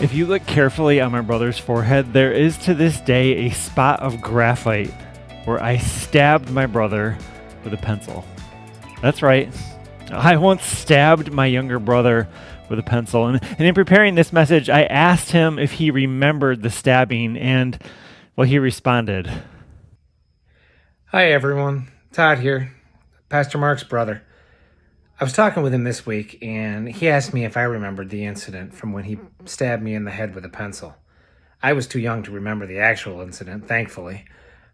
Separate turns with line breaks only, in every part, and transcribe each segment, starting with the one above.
If you look carefully on my brother's forehead, there is to this day a spot of graphite where I stabbed my brother with a pencil. That's right. I once stabbed my younger brother with a pencil. And in preparing this message, I asked him if he remembered the stabbing, and, well, he responded.
Hi, everyone. Todd here, Pastor Mark's brother. I was talking with him this week, and he asked me if I remembered the incident from when he stabbed me in the head with a pencil. I was too young to remember the actual incident, thankfully.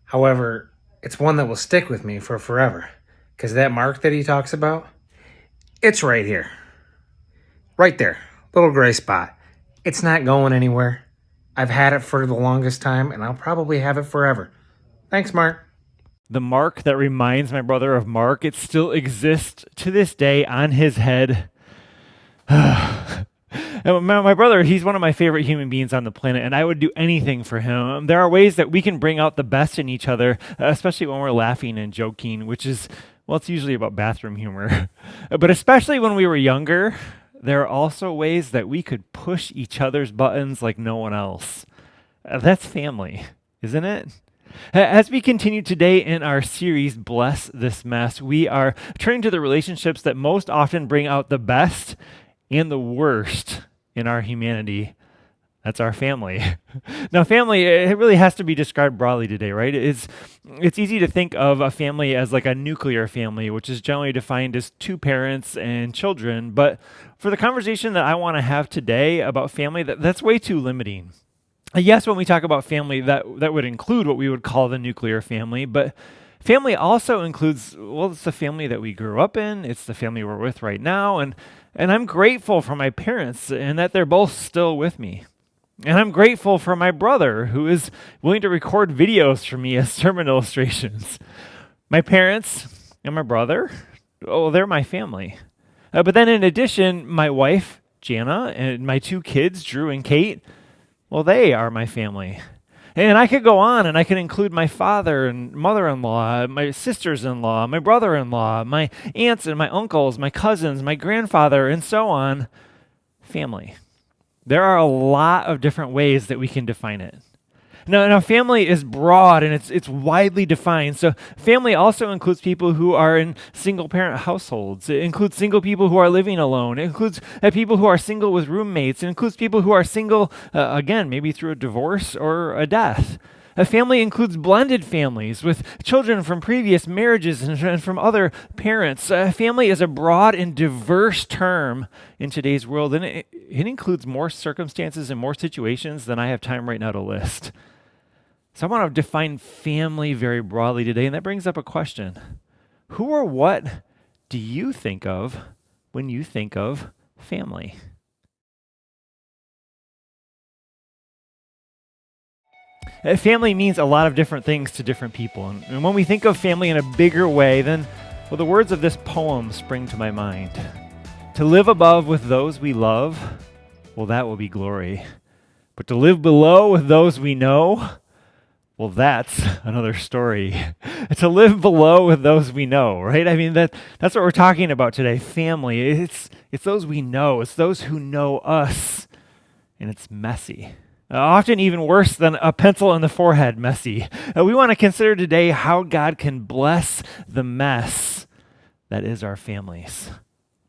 However, it's one that will stick with me for forever, because that mark that he talks about, it's right here. Right there, little gray spot. It's not going anywhere. I've had it for the longest time, and I'll probably have it forever. Thanks, Mark.
The mark that reminds my brother of Mark, it still exists to this day on his head. And my brother, he's one of my favorite human beings on the planet, and I would do anything for him. There are ways that we can bring out the best in each other, especially when we're laughing and joking, which is, well, it's usually about bathroom humor. But especially when we were younger, there are also ways that we could push each other's buttons like no one else. That's family, isn't it? As we continue today in our series, Bless This Mess, we are turning to the relationships that most often bring out the best and the worst in our humanity. That's our family. Now, family, it really has to be described broadly today, right? It's easy to think of a family as like a nuclear family, which is generally defined as two parents and children. But for the conversation that I want to have today about family, that's way too limiting. Yes, when we talk about family, that would include what we would call the nuclear family, but family also includes, well, it's the family that we grew up in, it's the family we're with right now, and I'm grateful for my parents and that they're both still with me. And I'm grateful for my brother who is willing to record videos for me as sermon illustrations. My parents and my brother, oh, they're my family. But then in addition, my wife, Jana, and my two kids, Drew and Kate, well, they are my family. And I could go on and I could include my father and mother-in-law, my sisters-in-law, my brother-in-law, my aunts and my uncles, my cousins, my grandfather, and so on. Family. There are a lot of different ways that we can define it. Now family is broad and it's widely defined. So family also includes people who are in single-parent households. It includes single people who are living alone. It includes people who are single with roommates. It includes people who are single, again, maybe through a divorce or a death. A family includes blended families with children from previous marriages and from other parents. Family is a broad and diverse term in today's world, and it includes more circumstances and more situations than I have time right now to list. So I want to define family very broadly today, and that brings up a question. Who or what do you think of when you think of family? Family means a lot of different things to different people. And when we think of family in a bigger way, then, well, the words of this poem spring to my mind. To live above with those we love, well, that will be glory. But to live below with those we know, well, that's another story. To live below with those we know, right? I mean, that's what we're talking about today. Family. It's those we know. It's those who know us. And it's messy. Often even worse than a pencil in the forehead, messy. We want to consider today how God can bless the mess that is our families.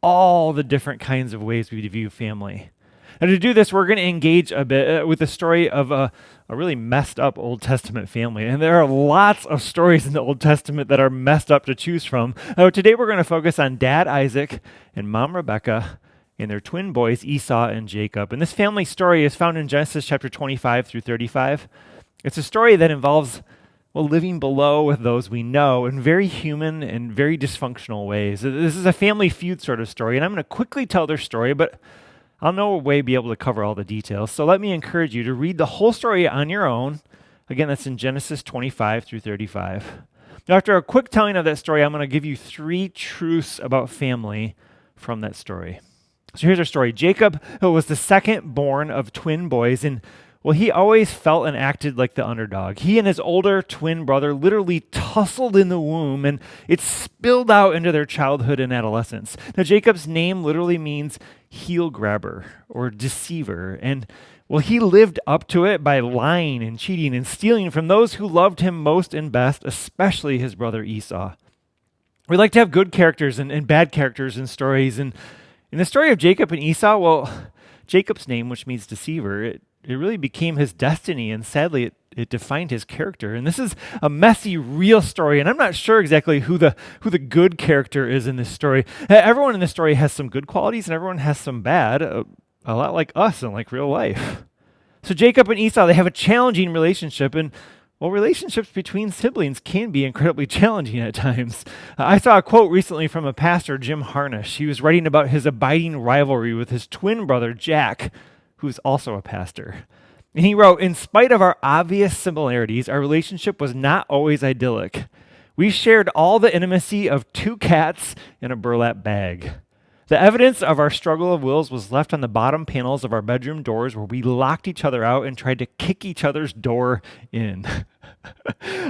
All the different kinds of ways we view family. And to do this, we're going to engage a bit with the story of a really messed up Old Testament family. And there are lots of stories in the Old Testament that are messed up to choose from. Today we're going to focus on Dad Isaac and Mom Rebecca and their twin boys Esau and Jacob. And this family story is found in Genesis chapter 25 through 35. It's a story that involves, well, living below with those we know in very human and very dysfunctional ways. This is a family feud sort of story, and I'm going to quickly tell their story, but I'll no way be able to cover all the details. So let me encourage you to read the whole story on your own. Again, that's in Genesis 25 through 35. Now, after a quick telling of that story, I'm going to give you 3 truths about family from that story. So here's our story. Jacob was the second born of twin boys, and well, he always felt and acted like the underdog. He and his older twin brother literally tussled in the womb, and it spilled out into their childhood and adolescence. Now, Jacob's name literally means heel grabber or deceiver, and Well, he lived up to it by lying and cheating and stealing from those who loved him most and best, especially his brother Esau. We like to have good characters and bad characters in stories. And in the story of Jacob and Esau, well, Jacob's name, which means deceiver, it really became his destiny, and sadly, it defined his character. And this is a messy, real story, and I'm not sure exactly who the good character is in this story. Everyone in this story has some good qualities, and everyone has some bad, a lot like us in like real life. So Jacob and Esau, they have a challenging relationship, and well, relationships between siblings can be incredibly challenging at times. I saw a quote recently from a pastor, Jim Harnish. He was writing about his abiding rivalry with his twin brother, Jack, who's also a pastor. And he wrote, "In spite of our obvious similarities, our relationship was not always idyllic. We shared all the intimacy of two cats in a burlap bag. The evidence of our struggle of wills was left on the bottom panels of our bedroom doors, where we locked each other out and tried to kick each other's door in."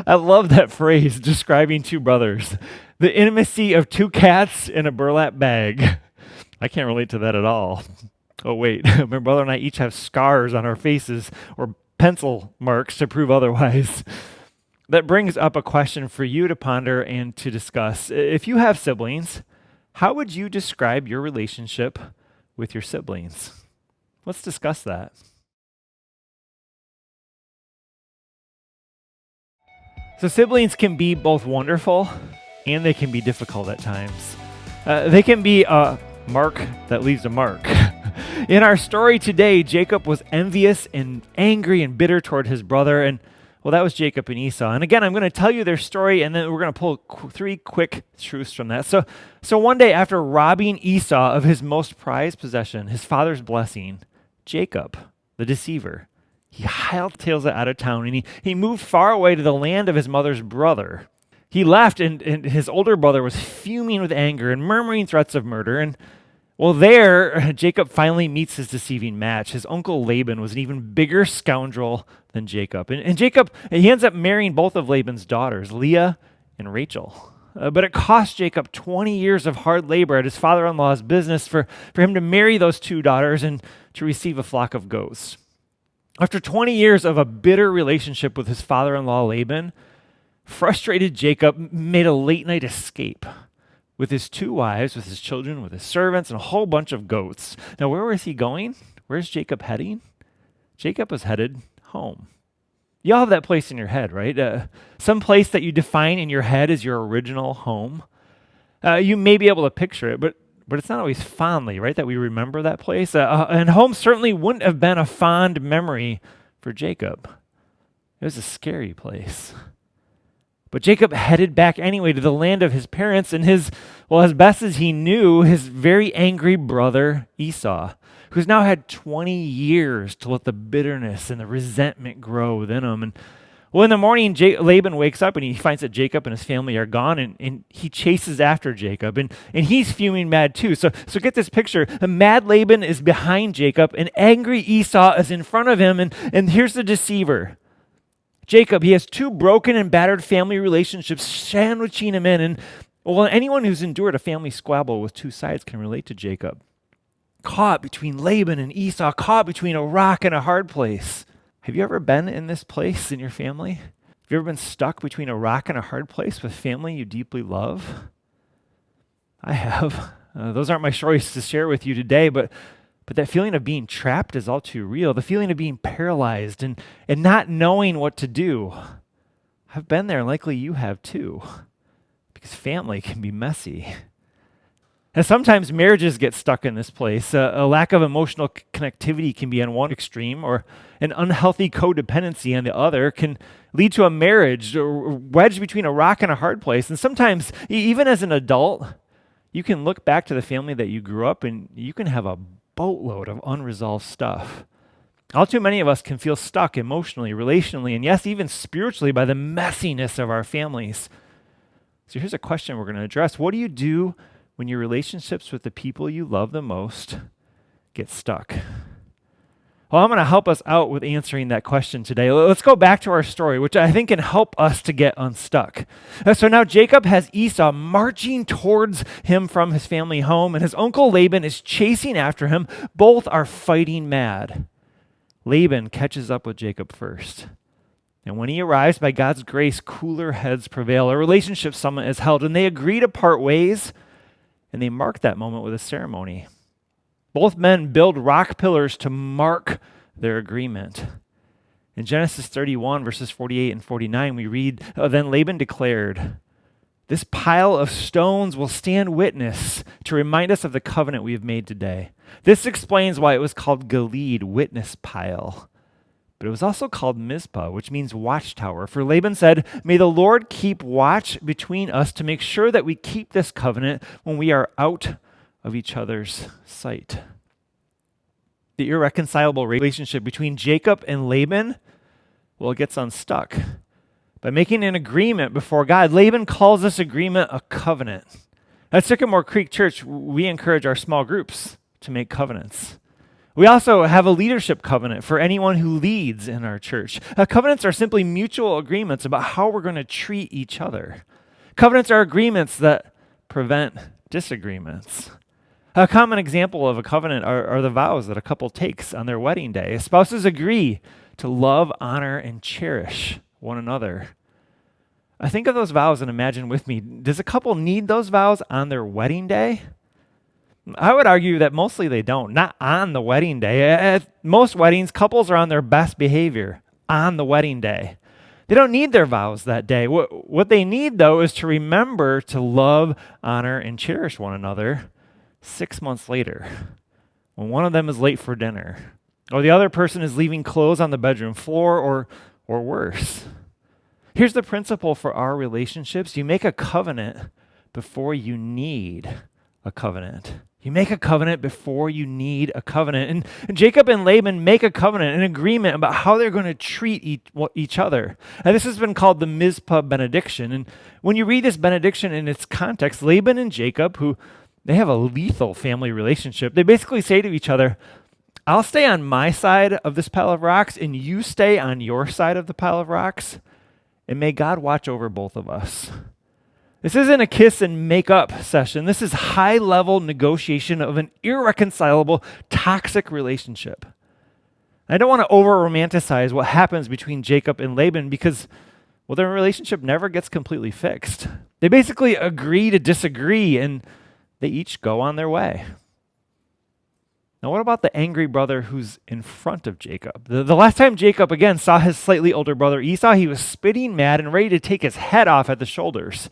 I love that phrase describing two brothers. The intimacy of two cats in a burlap bag. I can't relate to that at all. Oh, wait, my brother and I each have scars on our faces or pencil marks to prove otherwise. That brings up a question for you to ponder and to discuss. If you have siblings, how would you describe your relationship with your siblings? Let's discuss that. So siblings can be both wonderful and they can be difficult at times. They can be a mark that leaves a mark. In our story today, Jacob was envious and angry and bitter toward his brother, and well, that was Jacob and Esau. And again, I'm going to tell you their story, and then we're going to pull three quick truths from that. So one day, after robbing Esau of his most prized possession, his father's blessing, Jacob, the deceiver, he hightails it out of town, and he moved far away to the land of his mother's brother. He left, and his older brother was fuming with anger and murmuring threats of murder. And well, there, Jacob finally meets his deceiving match. His uncle Laban was an even bigger scoundrel than Jacob. And Jacob, he ends up marrying both of Laban's daughters, Leah and Rachel. But it cost Jacob 20 years of hard labor at his father-in-law's business for him to marry those two daughters and to receive a flock of goats. After 20 years of a bitter relationship with his father-in-law Laban, frustrated Jacob made a late-night escape with his two wives, with his children, with his servants, and a whole bunch of goats. Now, where was he going? Where's Jacob heading? Jacob was headed home. You all have that place in your head, right? Some place that you define in your head as your original home. You may be able to picture it, but it's not always fondly, right, that we remember that place. And home certainly wouldn't have been a fond memory for Jacob. It was a scary place. But Jacob headed back anyway to the land of his parents and as best as he knew, his very angry brother Esau, who's now had 20 years to let the bitterness and the resentment grow within him. And well, in the morning, Laban wakes up and he finds that Jacob and his family are gone, and he chases after Jacob, and he's fuming mad too. So get this picture. A mad Laban is behind Jacob, and angry Esau is in front of him, and here's the deceiver. Jacob, he has two broken and battered family relationships sandwiching him in. And well, anyone who's endured a family squabble with two sides can relate to Jacob. Caught between Laban and Esau, caught between a rock and a hard place. Have you ever been in this place in your family? Have you ever been stuck between a rock and a hard place with family you deeply love? I have. Those aren't my stories to share with you today, but that feeling of being trapped is all too real. The feeling of being paralyzed and not knowing what to do. I've been there, and likely you have too. Because family can be messy. And sometimes marriages get stuck in this place. A lack of emotional connectivity can be on one extreme, or an unhealthy codependency on the other can lead to a marriage wedged between a rock and a hard place. And sometimes, even as an adult, you can look back to the family that you grew up in, you can have a boatload of unresolved stuff. All too many of us can feel stuck emotionally, relationally, and yes, even spiritually by the messiness of our families. So here's a question we're going to address. What do you do when your relationships with the people you love the most get stuck? Well, I'm going to help us out with answering that question today. Let's go back to our story, which I think can help us to get unstuck. So now Jacob has Esau marching towards him from his family home, and his uncle Laban is chasing after him. Both are fighting mad. Laban catches up with Jacob first. And when he arrives, by God's grace, cooler heads prevail. A relationship summit is held, and they agree to part ways, and they mark that moment with a ceremony. Both men build rock pillars to mark their agreement. In Genesis 31, verses 48 and 49, we read, Then Laban declared, "This pile of stones will stand witness to remind us of the covenant we have made today." This explains why it was called Gilead, witness pile. But it was also called Mizpah, which means watchtower. For Laban said, "May the Lord keep watch between us to make sure that we keep this covenant when we are out of each other's sight." The irreconcilable relationship between Jacob and Laban, well, it gets unstuck. By making an agreement before God, Laban calls this agreement a covenant. At Sycamore Creek Church, we encourage our small groups to make covenants. We also have a leadership covenant for anyone who leads in our church. Covenants are simply mutual agreements about how we're going to treat each other. Covenants are agreements that prevent disagreements. A common example of a covenant are the vows that a couple takes on their wedding day. Spouses agree to love, honor, and cherish one another. I think of those vows and imagine with me, does a couple need those vows on their wedding day? I would argue that mostly they don't, not on the wedding day. At most weddings, couples are on their best behavior on the wedding day. They don't need their vows that day. What they need, though, is to remember to love, honor, and cherish one another 6 months later when one of them is late for dinner or the other person is leaving clothes on the bedroom floor or worse. Here's the principle for our relationships. You make a covenant before you need a covenant. You make a covenant before you need a covenant. And Jacob and Laban make a covenant, an agreement about how they're going to treat each other. And this has been called the Mizpah benediction. And when you read this benediction in its context, Laban and Jacob, who they have a lethal family relationship, they basically say to each other, "I'll stay on my side of this pile of rocks, and you stay on your side of the pile of rocks, and may God watch over both of us." This isn't a kiss and make up session. This is high-level negotiation of an irreconcilable, toxic relationship. I don't want to over-romanticize what happens between Jacob and Laban because, well, their relationship never gets completely fixed. They basically agree to disagree, and they each go on their way. Now, what about the angry brother who's in front of Jacob? The last time Jacob, again, saw his slightly older brother Esau, he was spitting mad and ready to take his head off at the shoulders.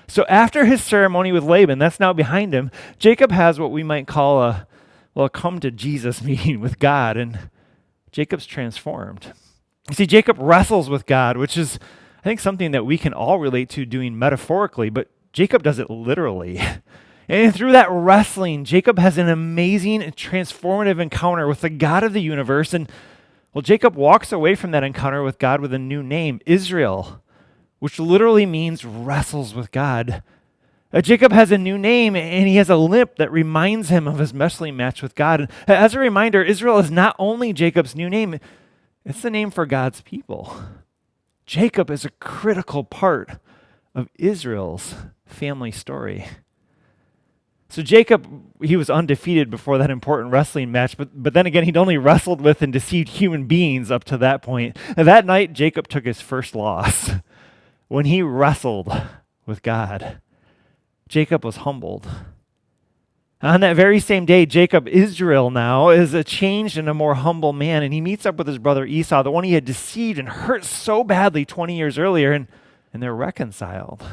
So after his ceremony with Laban, that's now behind him, Jacob has what we might call a come to Jesus meeting with God, and Jacob's transformed. You see, Jacob wrestles with God, which is, I think, something that we can all relate to doing metaphorically, but Jacob does it literally. And through that wrestling, Jacob has an amazing and transformative encounter with the God of the universe, and, well, Jacob walks away from that encounter with God with a new name, Israel, which literally means wrestles with God. Jacob has a new name, and he has a limp that reminds him of his wrestling match with God. And as a reminder, Israel is not only Jacob's new name, it's the name for God's people. Jacob is a critical part of Israel's family story. So Jacob, he was undefeated before that important wrestling match, but then again, he'd only wrestled with and deceived human beings up to that point. And that night, Jacob took his first loss. When he wrestled with God, Jacob was humbled. On that very same day, Jacob, Israel now, is a changed and a more humble man, and he meets up with his brother Esau, the one he had deceived and hurt so badly 20 years earlier, and they're reconciled.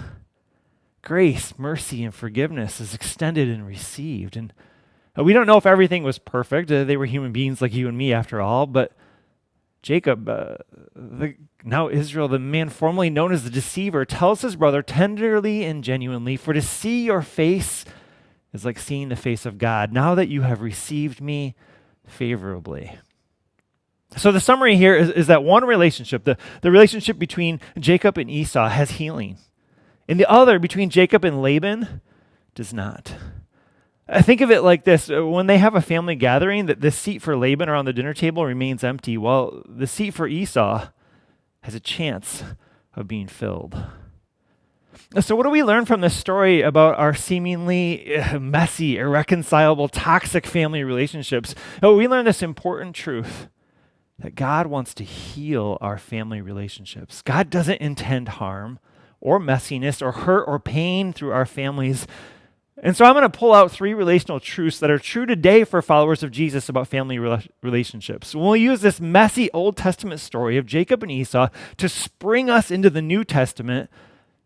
Grace, mercy, and forgiveness is extended and received. And we don't know if everything was perfect. They were human beings like you and me after all, but Jacob, now Israel, the man formerly known as the deceiver, tells his brother tenderly and genuinely, "For to see your face is like seeing the face of God, now that you have received me favorably." So the summary here is that one relationship, the relationship between Jacob and Esau, has healing. And the other, between Jacob and Laban, does not. I think of it like this. When they have a family gathering, the seat for Laban around the dinner table remains empty, while the seat for Esau has a chance of being filled. So what do we learn from this story about our seemingly messy, irreconcilable, toxic family relationships? We learn this important truth. that God wants to heal our family relationships. God doesn't intend harm or messiness or hurt or pain through our families. And so I'm going to pull out 3 relational truths that are true today for followers of Jesus about family relationships. We'll use this messy Old Testament story of Jacob and Esau to spring us into the New Testament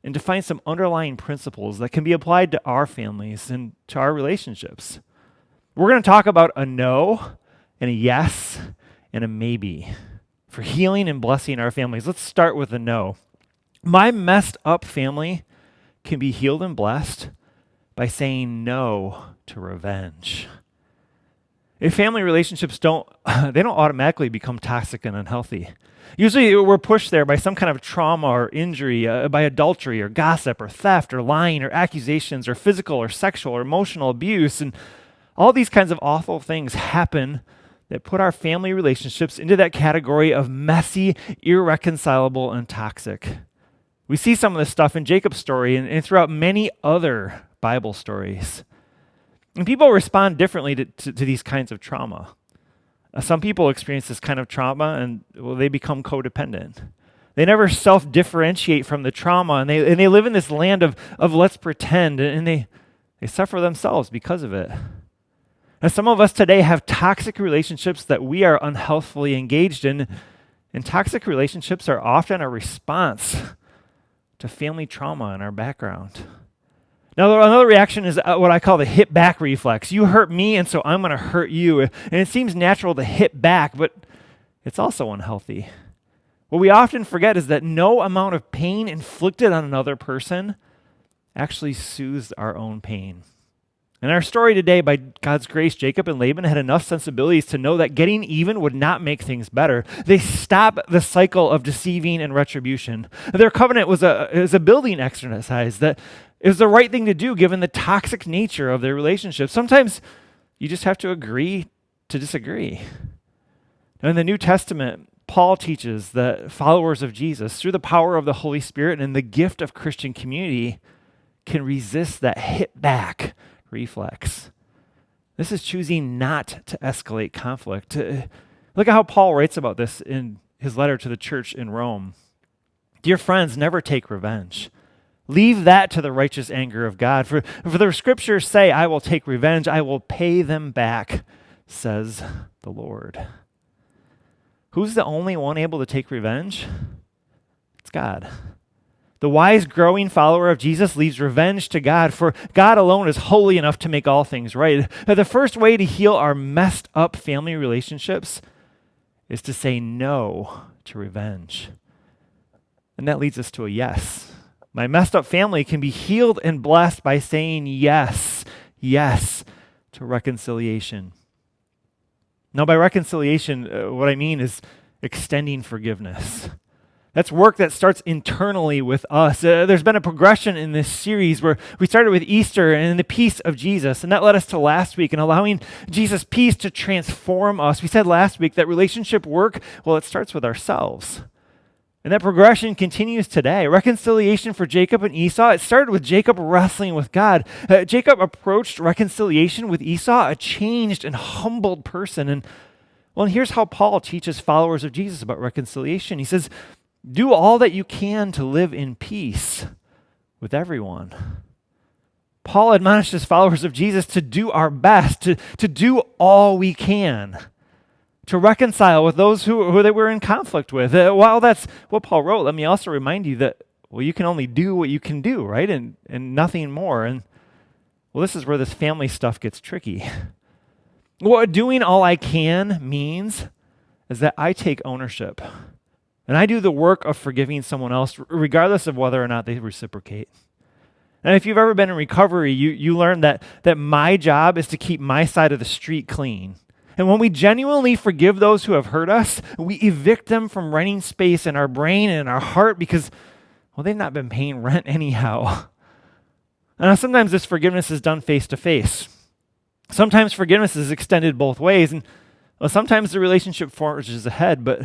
and to find some underlying principles that can be applied to our families and to our relationships. We're going to talk about a no and a yes and a maybe for healing and blessing our families. Let's start with a no. My messed up family can be healed and blessed by saying no to revenge. If family relationships don't automatically become toxic and unhealthy. Usually we're pushed there by some kind of trauma or injury, by adultery or gossip or theft or lying or accusations or physical or sexual or emotional abuse. And all these kinds of awful things happen that put our family relationships into that category of messy, irreconcilable, and toxic. We see some of this stuff in Jacob's story and throughout many other Bible stories. And people respond differently to these kinds of trauma. Some people experience this kind of trauma and they become codependent. They never self-differentiate from the trauma and they live in this land of let's pretend, and they suffer themselves because of it. And some of us today have toxic relationships that we are unhealthfully engaged in, and toxic relationships are often a response to family trauma in our background. Now, another reaction is what I call the hit back reflex. You hurt me, and so I'm going to hurt you. And it seems natural to hit back, but it's also unhealthy. What we often forget is that no amount of pain inflicted on another person actually soothes our own pain. In our story today, by God's grace, Jacob and Laban had enough sensibilities to know that getting even would not make things better. They stopped the cycle of deceiving and retribution. Their covenant was a building exercise that is the right thing to do given the toxic nature of their relationship. Sometimes you just have to agree to disagree. Now, in the New Testament, Paul teaches that followers of Jesus, through the power of the Holy Spirit and the gift of Christian community, can resist that hit back reflex. This is choosing not to escalate conflict. Look at how Paul writes about this in his letter to the church in Rome. Dear friends, never take revenge. Leave that to the righteous anger of God. For the scriptures say, I will take revenge, I will pay them back, says the Lord. Who's the only one able to take revenge? It's God. The wise, growing follower of Jesus leaves revenge to God, for God alone is holy enough to make all things right. Now, the first way to heal our messed up family relationships is to say no to revenge. And that leads us to a yes. My messed up family can be healed and blessed by saying yes to reconciliation. Now, by reconciliation, what I mean is extending forgiveness. That's work that starts internally with us. There's been a progression in this series where we started with Easter and the peace of Jesus, and that led us to last week and allowing Jesus' peace to transform us. We said last week that relationship work, well, it starts with ourselves. And that progression continues today. Reconciliation for Jacob and Esau, it started with Jacob wrestling with God. Jacob approached reconciliation with Esau, a changed and humbled person. And here's how Paul teaches followers of Jesus about reconciliation. He says, do all that you can to live in peace with everyone. Paul admonishes followers of Jesus to do our best, to do all we can, to reconcile with those who they were in conflict with. While that's what Paul wrote, let me also remind you that, you can only do what you can do, right? And nothing more. And, this is where this family stuff gets tricky. What doing all I can means is that I take ownership. And I do the work of forgiving someone else, regardless of whether or not they reciprocate. And if you've ever been in recovery, you learn that my job is to keep my side of the street clean. And when we genuinely forgive those who have hurt us, we evict them from renting space in our brain and in our heart because, they've not been paying rent anyhow. And sometimes this forgiveness is done face to face. Sometimes forgiveness is extended both ways. And sometimes the relationship forges ahead, but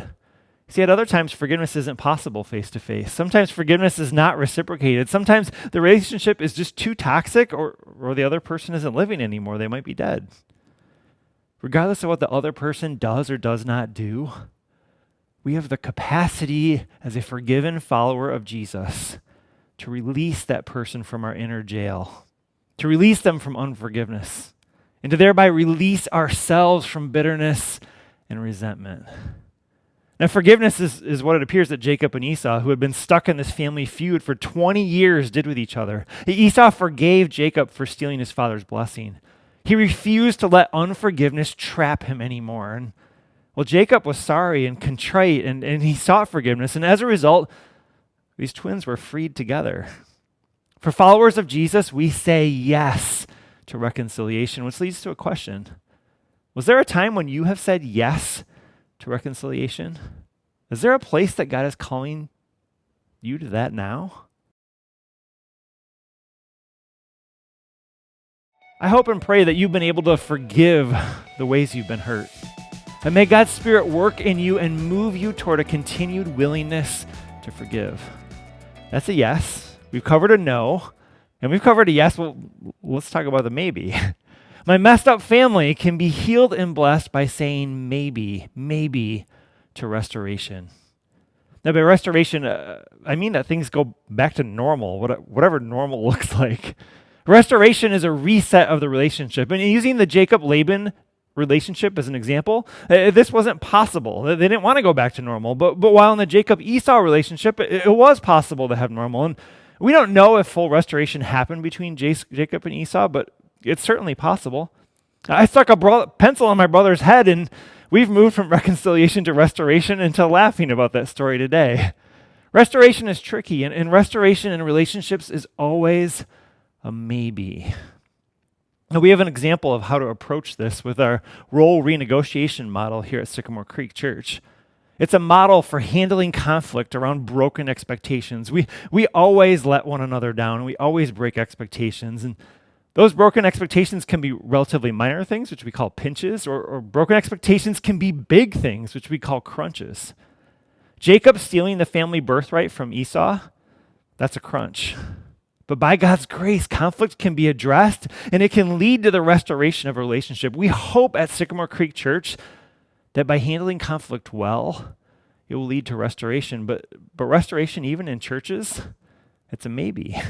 see, at other times, forgiveness isn't possible face-to-face. Sometimes forgiveness is not reciprocated. Sometimes the relationship is just too toxic or the other person isn't living anymore. They might be dead. Regardless of what the other person does or does not do, we have the capacity as a forgiven follower of Jesus to release that person from our inner jail, to release them from unforgiveness, and to thereby release ourselves from bitterness and resentment. Now, forgiveness is what it appears that Jacob and Esau, who had been stuck in this family feud for 20 years, did with each other. Esau forgave Jacob for stealing his father's blessing. He refused to let unforgiveness trap him anymore. And, well, Jacob was sorry and contrite, and he sought forgiveness. And as a result, these twins were freed together. For followers of Jesus, we say yes to reconciliation, which leads to a question. Was there a time when you have said yes to reconciliation? Is there a place that God is calling you to that now? I hope and pray that you've been able to forgive the ways you've been hurt. And may God's Spirit work in you and move you toward a continued willingness to forgive. That's a yes. We've covered a no. And we've covered a yes. Well, let's talk about the maybe. My messed up family can be healed and blessed by saying maybe to restoration. Now, by restoration, I mean that things go back to normal, whatever normal looks like. Restoration is a reset of the relationship. And using the Jacob-Laban relationship as an example, this wasn't possible. They didn't want to go back to normal. But while in the Jacob-Esau relationship, it was possible to have normal. And we don't know if full restoration happened between Jacob and Esau, but it's certainly possible. I stuck a pencil on my brother's head, and we've moved from reconciliation to restoration into laughing about that story today. Restoration is tricky, and restoration in relationships is always a maybe. Now, we have an example of how to approach this with our role renegotiation model here at Sycamore Creek Church. It's a model for handling conflict around broken expectations. We always let one another down, and we always break expectations. And those broken expectations can be relatively minor things, which we call pinches, or broken expectations can be big things, which we call crunches. Jacob stealing the family birthright from Esau, that's a crunch. But by God's grace, conflict can be addressed, and it can lead to the restoration of a relationship. We hope at Sycamore Creek Church that by handling conflict well, it will lead to restoration. But restoration, even in churches, it's a maybe.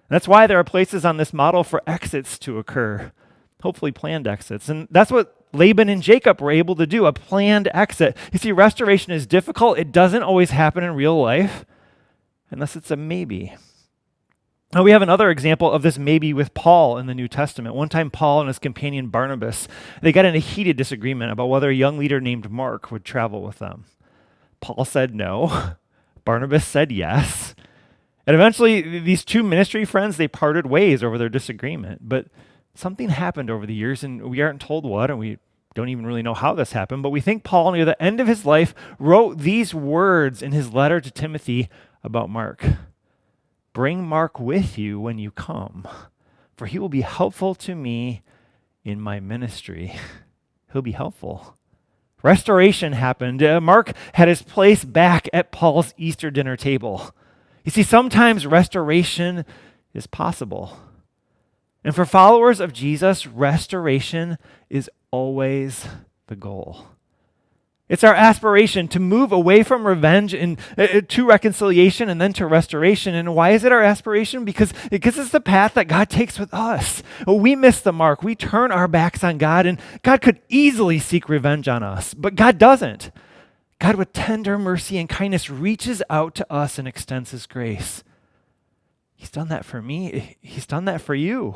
That's why there are places on this model for exits to occur, hopefully planned exits. And that's what Laban and Jacob were able to do, a planned exit. You see, restoration is difficult. It doesn't always happen in real life unless it's a maybe. Now, we have another example of this maybe with Paul in the New Testament. One time, Paul and his companion Barnabas, they got in a heated disagreement about whether a young leader named Mark would travel with them. Paul said no. Barnabas said yes. And eventually, these two ministry friends, they parted ways over their disagreement. But something happened over the years, and we aren't told what, and we don't even really know how this happened. But we think Paul, near the end of his life, wrote these words in his letter to Timothy about Mark. Bring Mark with you when you come, for he will be helpful to me in my ministry. He'll be helpful. Restoration happened. Mark had his place back at Paul's Easter dinner table. You see, sometimes restoration is possible. And for followers of Jesus, restoration is always the goal. It's our aspiration to move away from revenge and to reconciliation and then to restoration. And why is it our aspiration? Because it's the path that God takes with us. We miss the mark. We turn our backs on God, and God could easily seek revenge on us, but God doesn't. God, with tender mercy and kindness, reaches out to us and extends his grace. He's done that for me. He's done that for you.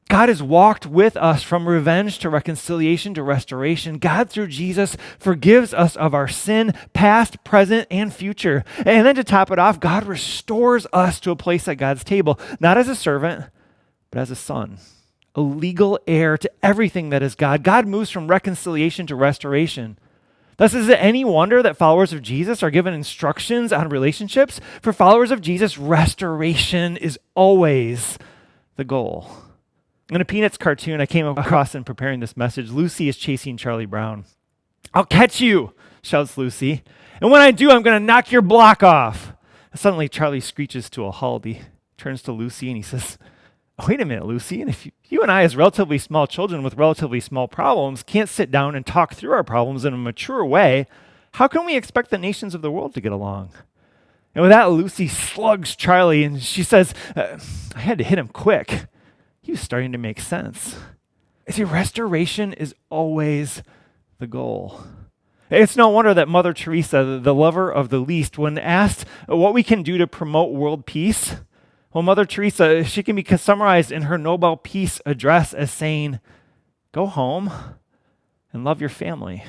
God has walked with us from revenge to reconciliation to restoration. God, through Jesus, forgives us of our sin, past, present, and future. And then to top it off, God restores us to a place at God's table, not as a servant, but as a son, a legal heir to everything that is God. God moves from reconciliation to restoration. Thus, is it any wonder that followers of Jesus are given instructions on relationships? For followers of Jesus, restoration is always the goal. In a Peanuts cartoon I came across in preparing this message, Lucy is chasing Charlie Brown. "I'll catch you," shouts Lucy. "And when I do, I'm going to knock your block off." And suddenly, Charlie screeches to a halt. He turns to Lucy and he says, "Wait a minute, Lucy. And if you and I, as relatively small children with relatively small problems, can't sit down and talk through our problems in a mature way, how can we expect the nations of the world to get along? And with that, Lucy slugs Charlie, and she says, I had to hit him quick. He was starting to make sense. See, restoration is always the goal. It's no wonder that Mother Teresa, the lover of the least, when asked what we can do to promote world peace, well, Mother Teresa, she can be summarized in her Nobel Peace Address as saying, go home and love your family.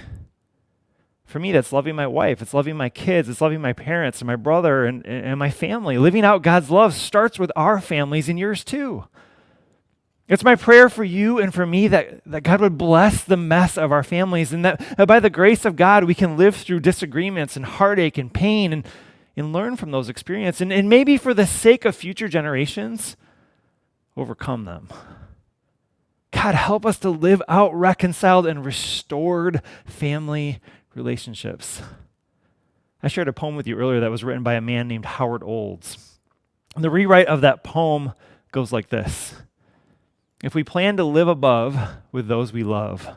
For me, that's loving my wife, it's loving my kids, it's loving my parents and my brother and my family. Living out God's love starts with our families and yours too. It's my prayer for you and for me that God would bless the mess of our families, and that by the grace of God, we can live through disagreements and heartache and pain and learn from those experiences. And maybe for the sake of future generations, overcome them. God, help us to live out reconciled and restored family relationships. I shared a poem with you earlier that was written by a man named Howard Olds. And the rewrite of that poem goes like this. If we plan to live above with those we love,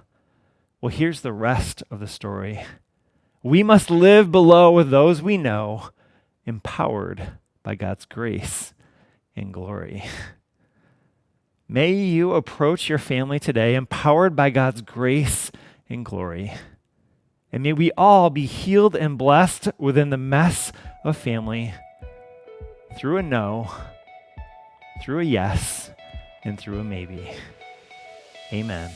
well, here's the rest of the story. We must live below with those we know, empowered by God's grace and glory. May you approach your family today empowered by God's grace and glory. And may we all be healed and blessed within the mess of family through a no, through a yes, and through a maybe. Amen.